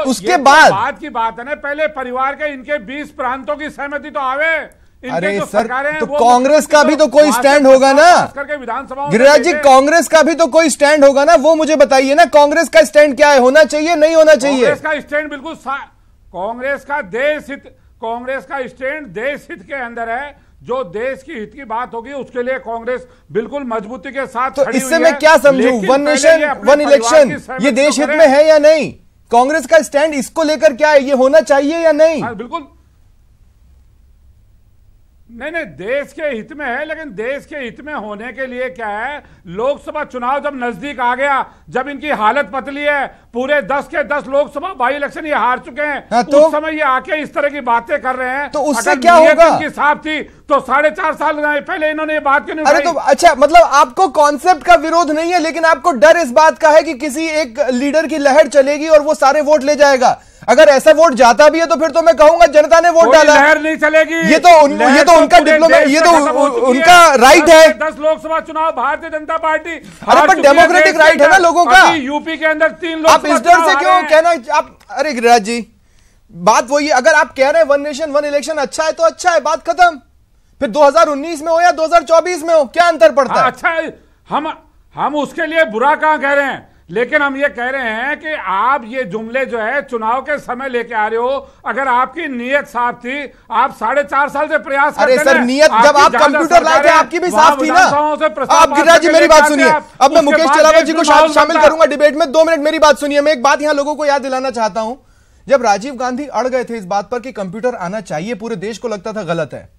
उसके बाद की बात है ना। पहले परिवार के इनके 20 प्रांतों की सहमति तो आवे। अरे सर, तो कांग्रेस का भी तो कोई स्टैंड होगा ना विधानसभा। गिरिराज जी, कांग्रेस का भी तो कोई स्टैंड होगा ना, वो मुझे बताइए ना। कांग्रेस का स्टैंड क्या है, होना चाहिए नहीं होना चाहिए? कांग्रेस का स्टैंड बिल्कुल कांग्रेस का देश हित, कांग्रेस का स्टैंड देश हित के अंदर है। जो देश की हित की बात होगी उसके लिए कांग्रेस बिल्कुल मजबूती के साथ तो इससे मैं क्या समझूं, वन नेशन वन इलेक्शन ये देश हित में है या नहीं? कांग्रेस का स्टैंड इसको लेकर क्या है, ये होना चाहिए या नहीं? बिल्कुल नहीं, देश के हित में है, लेकिन देश के हित में होने के लिए क्या है, लोकसभा चुनाव जब नजदीक आ गया, जब इनकी हालत पतली है, पूरे 10 के 10 लोकसभा बाई इलेक्शन ये हार चुके हैं, तो उस समय ये आके इस तरह की बातें कर रहे हैं। तो उससे क्या होगा? इनकी साफ थी तो 4.5 साल पहले इन्होंने ये बात क्यों नहीं उठाई? अरे तो अच्छा, मतलब आपको कॉन्सेप्ट का विरोध नहीं है, लेकिन आपको डर इस बात का है कि किसी एक लीडर की लहर चलेगी और वो सारे वोट ले जाएगा। अगर ऐसा वोट जाता भी है तो फिर तो मैं कहूंगा जनता ने वोट डाला। लहर नहीं चलेगी। ये तो उनका डिप्लोमेट, ये तो उनका राइट है। 10 लोकसभा चुनाव भारतीय जनता पार्टी, अरे पर डेमोक्रेटिक राइट है ना लोगों का। यूपी के अंदर 3 लोग। आप इस डर से क्यों कहना आप? अरे गिरिराज जी, बात वही है, अगर आप कह रहे हैं वन नेशन वन इलेक्शन अच्छा है तो अच्छा है, बात खत्म। फिर 2019 में हो या 2024 में हो, क्या अंतर पड़ता है? अच्छा है, हम उसके लिए बुरा कहां कह रहे हैं, लेकिन हम ये कह रहे हैं कि आप ये जुमले जो है चुनाव के समय लेके आ रहे हो। अगर आपकी नीयत साफ थी, आप 4.5 साल से प्रयास करते हैं। अरे सर, नीयत जब आप कंप्यूटर लाए थे आपकी भी साफ थी ना। आप गिरिराज जी मेरी बात सुनिए, अब मैं मुकेश चलावत जी को शामिल करूंगा डिबेट में। 2 मिनट मेरी बात सुनिए। मैं एक बात यहां लोगों को याद दिलाना चाहता हूं, जब राजीव गांधी अड़ गए थे इस बात पर कि कंप्यूटर आना चाहिए, पूरे देश को लगता था गलत है,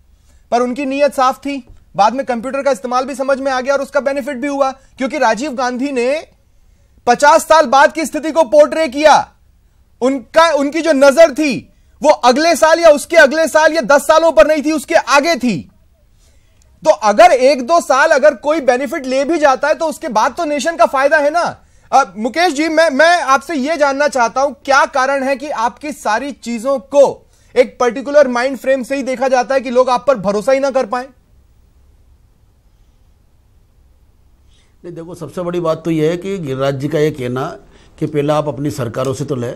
पर उनकी नीयत साफ थी। बाद में कंप्यूटर का इस्तेमाल भी समझ में आ गया और उसका बेनिफिट भी हुआ, क्योंकि राजीव गांधी ने 50 साल बाद की स्थिति को पोर्ट्रे किया। उनकी जो नजर थी वो अगले साल या उसके अगले साल या 10 सालों पर नहीं थी, उसके आगे थी। तो अगर 1-2 साल अगर कोई बेनिफिट ले भी जाता है तो उसके बाद तो नेशन का फायदा है ना। मुकेश जी, मैं आपसे यह जानना चाहता हूं, क्या कारण है कि आपकी सारी चीजों को एक पर्टिकुलर माइंड फ्रेम से ही देखा जाता है कि लोग आप पर भरोसा ही ना कर पाए? देखो, सबसे बड़ी बात तो यह है कि गिरिराज जी का यह कहना कि पहले आप अपनी सरकारों से तो ले।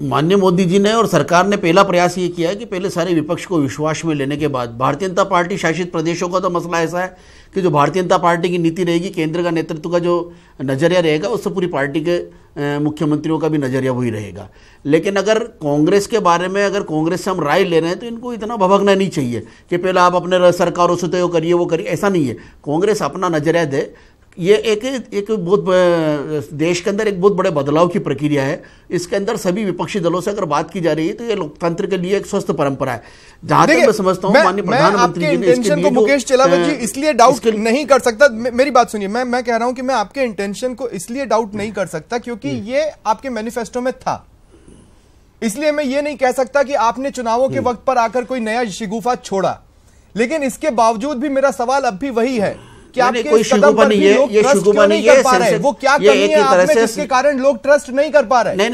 माननीय मोदी जी ने और सरकार ने पहला प्रयास ये किया है कि पहले सारे विपक्ष को विश्वास में लेने के बाद, भारतीय जनता पार्टी शासित प्रदेशों का तो मसला ऐसा है कि जो भारतीय जनता पार्टी की नीति रहेगी, केंद्र का नेतृत्व का जो नजरिया रहेगा, उससे पूरी पार्टी के मुख्यमंत्रियों का भी नजरिया वही रहेगा। लेकिन अगर कांग्रेस के बारे में, अगर कांग्रेस से हम राय ले रहे हैं तो इनको इतना भभकना नहीं चाहिए कि पहले आप अपने सरकारों से तो करिए वो करिए, ऐसा नहीं है। कांग्रेस अपना नजरिया दे। ये एक बहुत देश के अंदर एक बहुत बड़े बदलाव की प्रक्रिया है। इसके अंदर सभी विपक्षी दलों से अगर बात की जा रही है तो ये लोकतंत्र के लिए एक स्वस्थ परंपरा है। जहां तक मैं समझता हूं, माननीय प्रधानमंत्री जी ने इसके लिए मुकेश चलावत जी इसलिए डाउट नहीं कर सकता। मेरी बात सुनिए, मैं कह रहा हूं कि मैं आपके इंटेंशन को इसलिए डाउट नहीं कर सकता क्योंकि ये आपके मैनिफेस्टो में था। इसलिए मैं ये नहीं कह सकता कि आपने चुनावों के वक्त पर आकर कोई नया शिगुफा छोड़ा। लेकिन इसके बावजूद भी मेरा सवाल अब भी वही है कि आपके कोई शिगुफा नहीं है, ये शिगुफा नहीं है। वो क्या कमी है आप में जिसके कारण लोग ट्रस्ट नहीं कर पा रहे?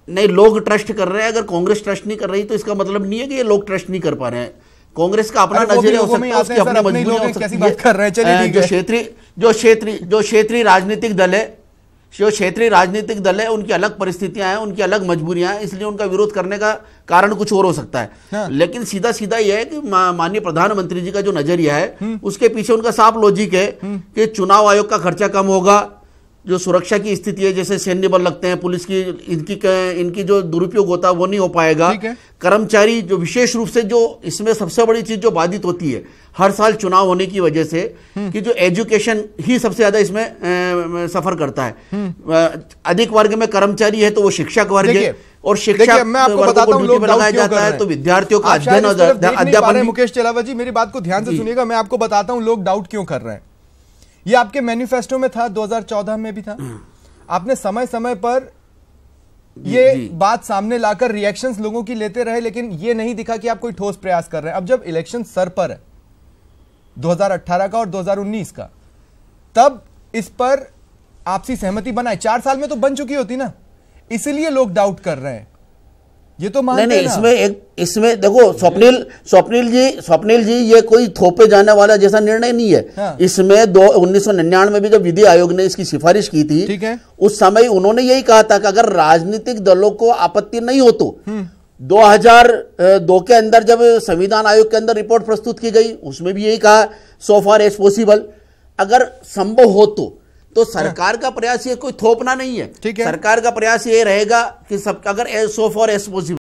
नहीं, लोग ट्रस्ट कर रहे हैं। अगर कांग्रेस ट्रस्ट नहीं कर रही तो इसका मतलब नहीं है कि ये लोग ट्रस्ट नहीं कर पा रहे हैं। कांग्रेस का अपना नजरिया हो सकता है, उसकी अपनी मजबूरियां हो सकती है। जो क्षेत्रीय राजनीतिक दल है, जो क्षेत्रीय राजनीतिक दल है, उनकी अलग परिस्थितियां हैं, उनकी अलग मजबूरियां हैं, इसलिए उनका विरोध करने का कारण कुछ और हो सकता है। हाँ। लेकिन सीधा सीधा यह है कि माननीय प्रधानमंत्री जी का जो नजरिया है उसके पीछे उनका साफ लॉजिक है कि चुनाव आयोग का खर्चा कम होगा, जो सुरक्षा की स्थिति है, जैसे सैन्य बल लगते हैं, पुलिस की, इनकी जो दुरुपयोग होता है वो नहीं हो पाएगा। कर्मचारी जो विशेष रूप से, जो इसमें सबसे बड़ी चीज जो बाधित होती है हर साल चुनाव होने की वजह से, कि जो एजुकेशन ही सबसे ज्यादा इसमें सफर करता है। अधिक वर्ग में कर्मचारी है तो वो शिक्षक वर्ग है, और शिक्षा मैं आपको बताता हूं लोग लगाया जाता है तो विद्यार्थियों का अध्ययन और अध्यापन। मुकेश चलावत जी मेरी बात को ध्यान से सुनिएगा, मैं आपको बताता हूं लोग डाउट क्यों कर रहे हैं। ये आपके मैनिफेस्टो में था, 2014 में भी था। आपने समय समय पर ये बात सामने लाकर रिएक्शंस लोगों की लेते रहे, लेकिन ये नहीं दिखा कि आप कोई ठोस प्रयास कर रहे हैं। अब जब इलेक्शन सर पर है 2018 का और 2019 का, तब इस पर आपसी सहमति बनाए। 4 साल में तो बन चुकी होती ना, इसलिए लोग डाउट कर रहे हैं। ये तो मानते नहीं, इसमें देखो स्वप्निल जी ये कोई थोपे जाने वाला जैसा निर्णय नहीं है। हाँ। इसमें 1999 में भी जब विधि आयोग ने इसकी सिफारिश की थी, ठीक है, उस समय उन्होंने यही कहा था कि अगर राजनीतिक दलों को आपत्ति नहीं हो तो 2002 के अंदर जब संविधान आयोग के अंदर रिपोर्ट प्रस्तुत की गई, उसमें भी यही कहा सो फार एज पॉसिबल, अगर संभव हो तो सरकार का प्रयास ये कोई थोपना नहीं है। ठीक है, सरकार का प्रयास ये रहेगा कि सब अगर सो फार एज पॉसिबल